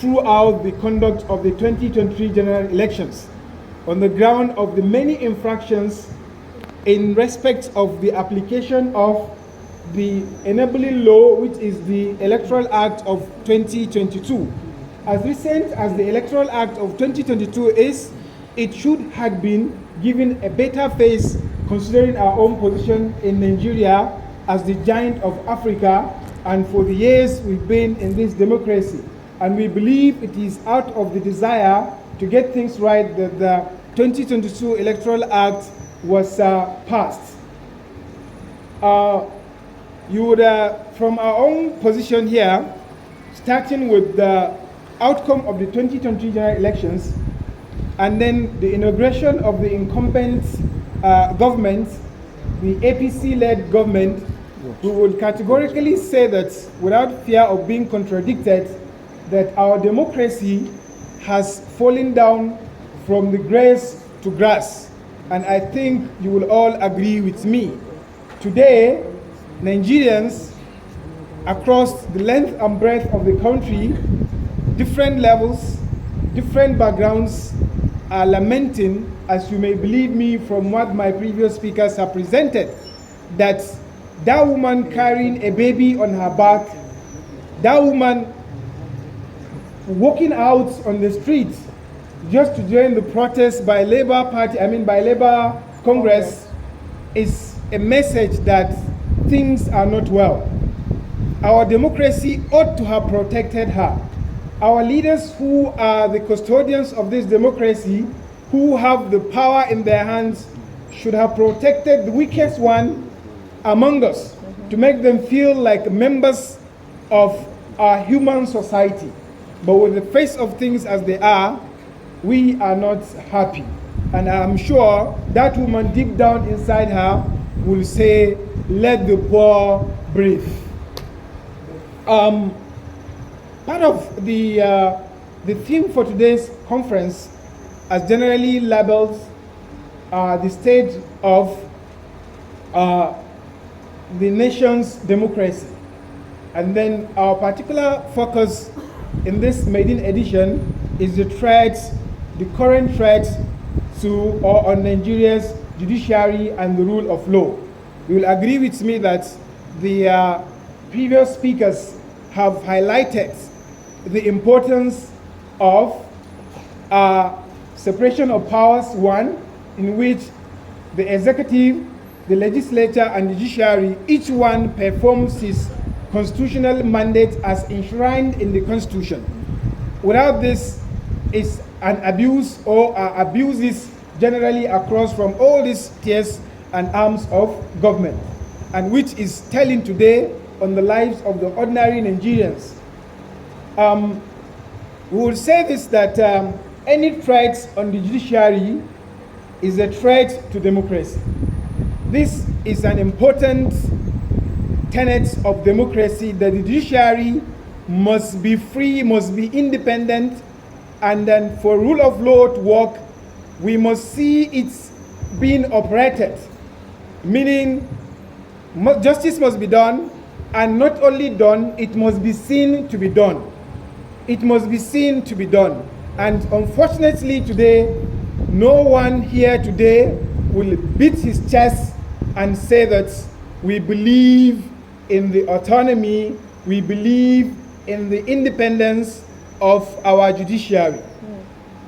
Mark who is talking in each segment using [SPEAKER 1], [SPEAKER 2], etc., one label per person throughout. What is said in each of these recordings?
[SPEAKER 1] throughout the conduct of the 2023 general elections on the ground of the many infractions in respect of the application of the enabling law, which is the Electoral Act of 2022. As recent as the Electoral Act of 2022 is, it should have been given a better face considering our own position in Nigeria as the giant of Africa, and for the years we've been in this democracy. And we believe it is out of the desire to get things right that the 2022 Electoral Act was passed. You would, from our own position here, starting with the outcome of the 2023 general elections, and then the inauguration of the incumbent government, the APC-led government, we would categorically say that, without fear of being contradicted, that our democracy has fallen down from the grass to grass. And I think you will all agree with me. Today, Nigerians across the length and breadth of the country, different levels, different backgrounds, are lamenting, as you may believe me from what my previous speakers have presented, that that woman carrying a baby on her back, that woman walking out on the street just to join the protest by Labour Party, by Labour Congress, is a message that things are not well. Our democracy ought to have protected her. Our leaders, who are the custodians of this democracy, who have the power in their hands, should have protected the weakest one among us to make them feel like members of our human society. But with the face of things as they are, we are not happy. And I'm sure that woman deep down inside her will say, let the poor breathe. Part of the theme for today's conference, as generally labeled the state of the nation's democracy. And then our particular focus in this maiden edition is the threats, the current threats to or on Nigeria's judiciary and the rule of law. You will agree with me that the previous speakers have highlighted the importance of separation of powers, one, in which the executive, the legislature, and the judiciary, each one performs his constitutional mandate as enshrined in the Constitution. Without this, is an abuse or abuses generally across from all these tiers and arms of government, and which is telling today on the lives of the ordinary Nigerians. We will say this, that any threat on the judiciary is a threat to democracy. This is an important tenet of democracy, that the judiciary must be free, must be independent, and then for rule of law to work, we must see it being operated, meaning justice must be done, and not only done, it must be seen to be done. It must be seen to be done. And unfortunately today, no one here today will beat his chest and say that we believe in the autonomy, we believe in the independence of our judiciary.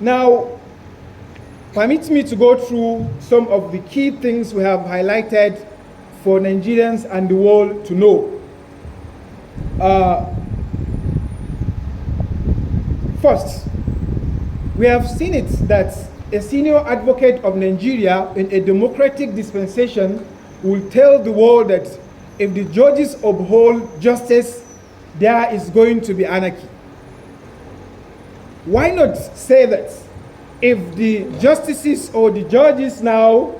[SPEAKER 1] Now, permit me to go through some of the key things we have highlighted for Nigerians and the world to know. First, we have seen it that a senior advocate of Nigeria in a democratic dispensation will tell the world that if the judges uphold justice, there is going to be anarchy. Why not say that if the justices or the judges now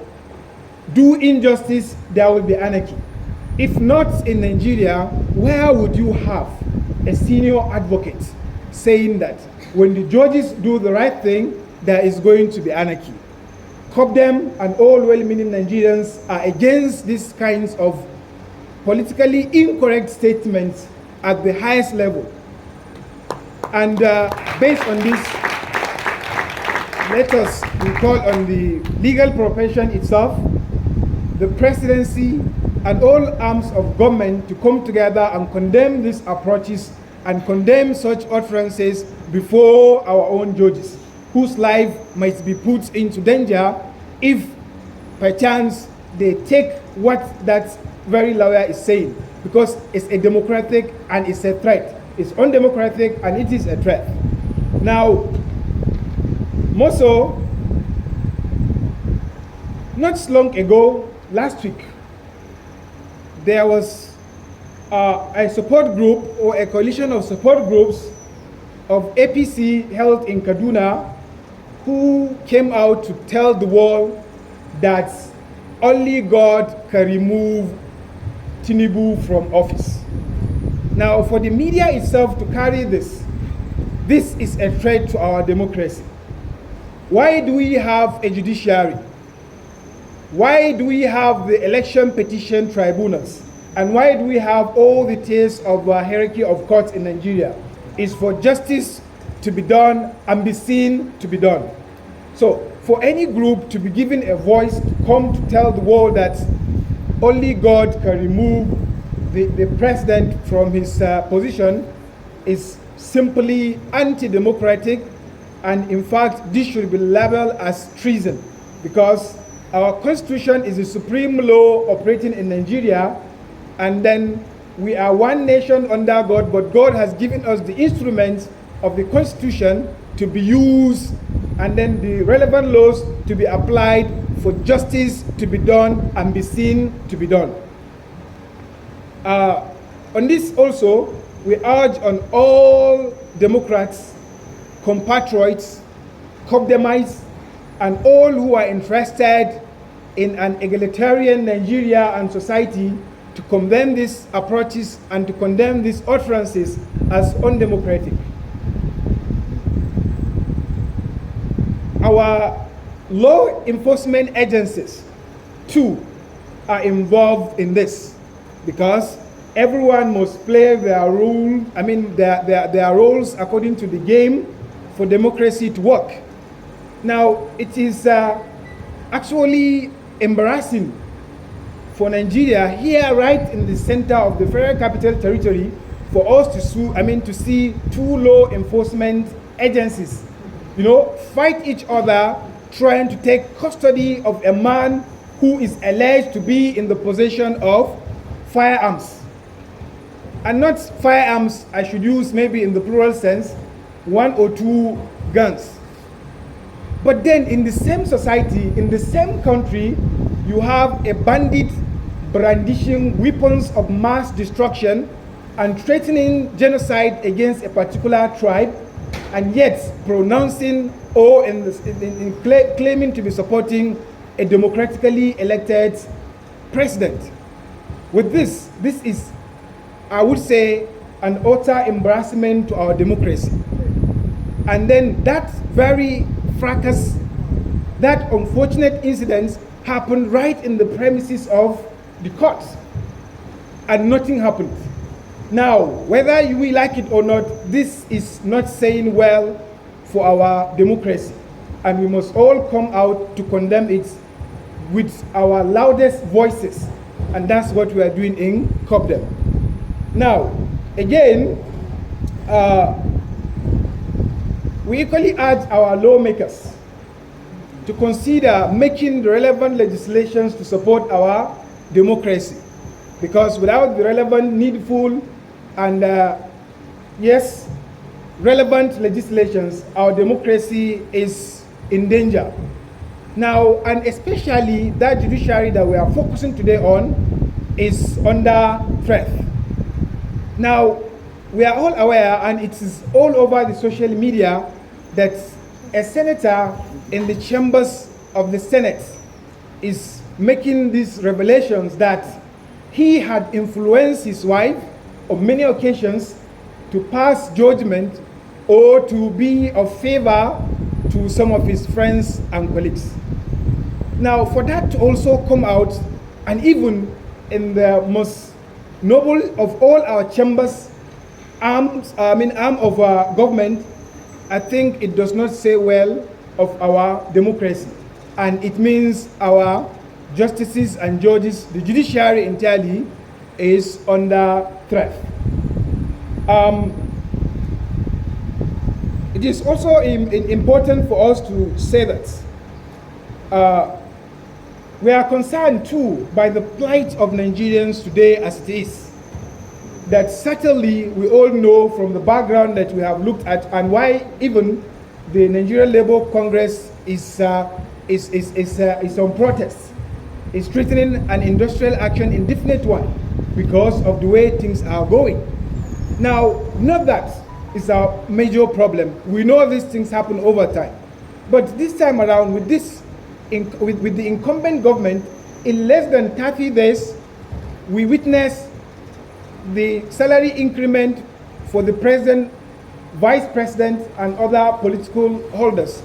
[SPEAKER 1] do injustice, there will be anarchy? If not in Nigeria, where would you have a senior advocate saying that when the judges do the right thing, there is going to be anarchy? COPDEM and all well-meaning Nigerians are against these kinds of politically incorrect statements at the highest level. And based on this, let us call on the legal profession itself, the presidency, and all arms of government to come together and condemn these approaches and condemn such utterances before our own judges, whose life might be put into danger if perchance they take what that very lawyer is saying, because it's a democratic and it's a threat. It's undemocratic and it is a threat. Now, more so, not long ago, last week, there was a support group or a coalition of support groups of APC held in Kaduna who came out to tell the world that only God can remove Tinubu from office. Now, for the media itself to carry this is a threat to our democracy. Why do we have a judiciary? Why do we have the election petition tribunals? And why do we have all the tiers of hierarchy of courts in Nigeria? It's for justice to be done and be seen to be done. So for any group to be given a voice to come to tell the world that only God can remove the president from his position is simply anti-democratic, and in fact this should be labeled as treason, because our constitution is the supreme law operating in Nigeria, and then we are one nation under God, but God has given us the instruments of the constitution to be used, and then the relevant laws to be applied for justice to be done and be seen to be done. On this also, we urge on all Democrats, compatriots, COPDEMites, and all who are interested in an egalitarian Nigeria and society to condemn these approaches and to condemn these utterances as undemocratic. Our law enforcement agencies too are involved in this, because everyone must play their role, their roles according to the game for democracy to work. Now, it is actually embarrassing for Nigeria here, right in the center of the Federal Capital Territory, for us to see two law enforcement agencies, fight each other, trying to take custody of a man who is alleged to be in the possession of firearms. And not firearms, I should use maybe in the plural sense, 1 or 2 guns. But then in the same society, in the same country, you have a bandit brandishing weapons of mass destruction and threatening genocide against a particular tribe, and yet pronouncing or claiming to be supporting a democratically elected president. With this is, I would say, an utter embarrassment to our democracy. And then that very fracas, that unfortunate incident happened right in the premises of the courts, and nothing happened. Now, whether we like it or not, this is not saying well for our democracy, and we must all come out to condemn it with our loudest voices, and that's what we are doing in COPDEM. Now, again, we equally urge our lawmakers to consider making the relevant legislations to support our democracy, because without the relevant, needful, and relevant legislations, our democracy is in danger. Now, and especially that judiciary that we are focusing today on is under threat. Now, we are all aware, and it is all over the social media, that a senator in the chambers of the Senate is making these revelations that he had influenced his wife on many occasions to pass judgment or to be of favor to some of his friends and colleagues. Now, for that to also come out, and even in the most noble of all our chambers, arm of our government, I think it does not say well of our democracy. And it means our justices and judges, the judiciary entirely, is under threat. It is also important for us to say that we are concerned too by the plight of Nigerians today as it is. That certainly we all know from the background that we have looked at, and why even the Nigerian Labour Congress is on protest, is threatening an industrial action, indefinite one, because of the way things are going. Now, not that is our major problem. We know these things happen over time, but this time around, with with the incumbent government, in less than 30 days, we witnessed the salary increment for the president, vice president, and other political holders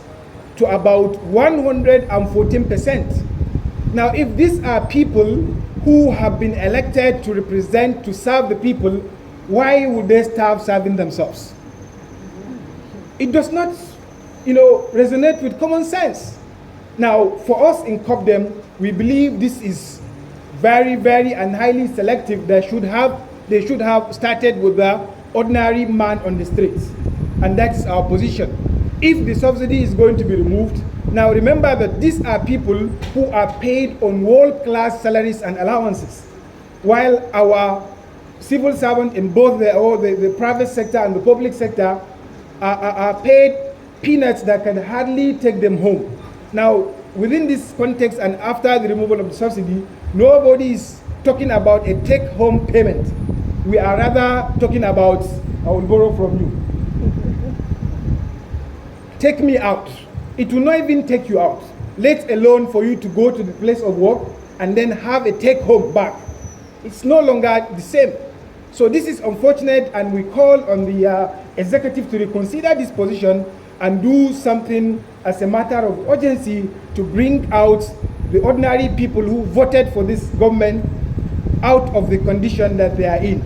[SPEAKER 1] to about 114%. Now, if these are people who have been elected to represent, to serve the people, why would they start serving themselves? It does not, resonate with common sense. Now, for us in COPDEM, we believe this is very, very and highly selective. They should have started with the ordinary man on the streets. And that is our position. If the subsidy is going to be removed, now remember that these are people who are paid on world-class salaries and allowances, while our civil servants in both the private sector and the public sector are paid peanuts that can hardly take them home. Now, within this context and after the removal of the subsidy, nobody is talking about a take-home payment. We are rather talking about, I will borrow from you. Take me out. It will not even take you out, let alone for you to go to the place of work and then have a take-home back. It's no longer the same. So this is unfortunate, and we call on the executive to reconsider this position and do something as a matter of urgency to bring out the ordinary people who voted for this government out of the condition that they are in.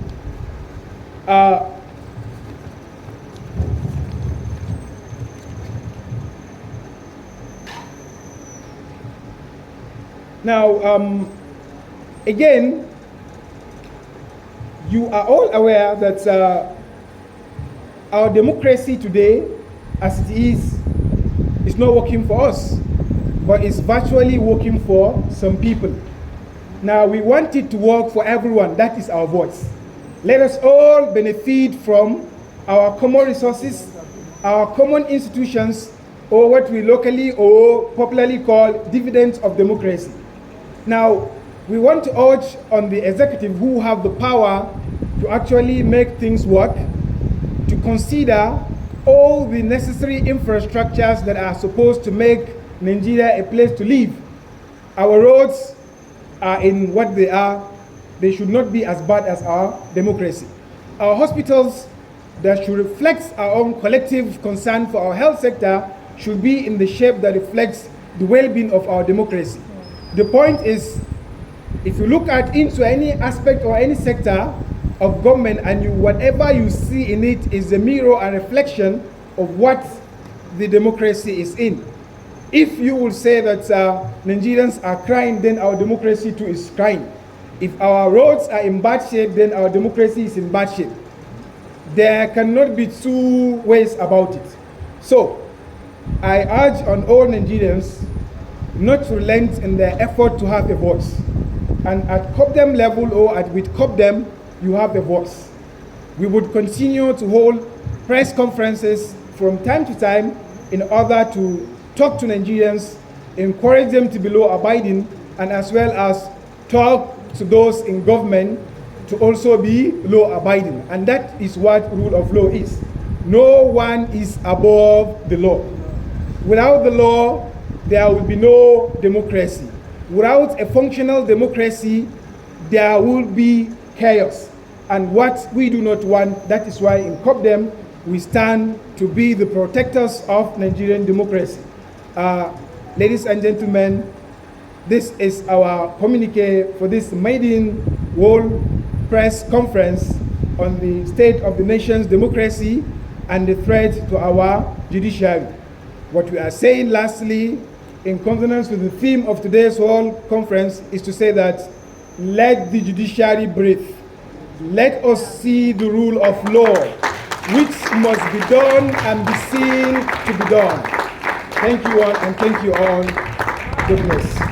[SPEAKER 1] Now, again, you are all aware that our democracy today, as it is not working for us, but it's virtually working for some people. Now, we want it to work for everyone. That is our voice. Let us all benefit from our common resources, our common institutions, or what we locally or popularly call dividends of democracy. Now, we want to urge on the executive, who have the power to actually make things work, to consider all the necessary infrastructures that are supposed to make Nigeria a place to live. Our roads are in what they are. They should not be as bad as our democracy. Our hospitals that should reflect our own collective concern for our health sector should be in the shape that reflects the well-being of our democracy. The point is, if you look into any aspect or any sector of government, and whatever you see in it is a mirror and reflection of what the democracy is in. If you will say that Nigerians are crying, then our democracy too is crying. If our roads are in bad shape, then our democracy is in bad shape. There cannot be two ways about it. So, I urge on all Nigerians not to relent in their effort to have a voice. And at COPDEM level, or with COPDEM, you have a voice. We would continue to hold press conferences from time to time in order to talk to Nigerians, encourage them to be law-abiding, and as well as talk to those in government to also be law-abiding. And that is what rule of law is. No one is above the law. Without the law, there will be no democracy. Without a functional democracy, there will be chaos. And what we do not want, that is why in COPDEM, we stand to be the protectors of Nigerian democracy. Ladies and gentlemen, this is our communique for this maiden World Press Conference on the state of the nation's democracy and the threat to our judiciary. What we are saying lastly, in consonance with the theme of today's World Conference, is to say that let the judiciary breathe. Let us see the rule of law, which must be done and be seen to be done. Thank you all, and thank you all. God bless.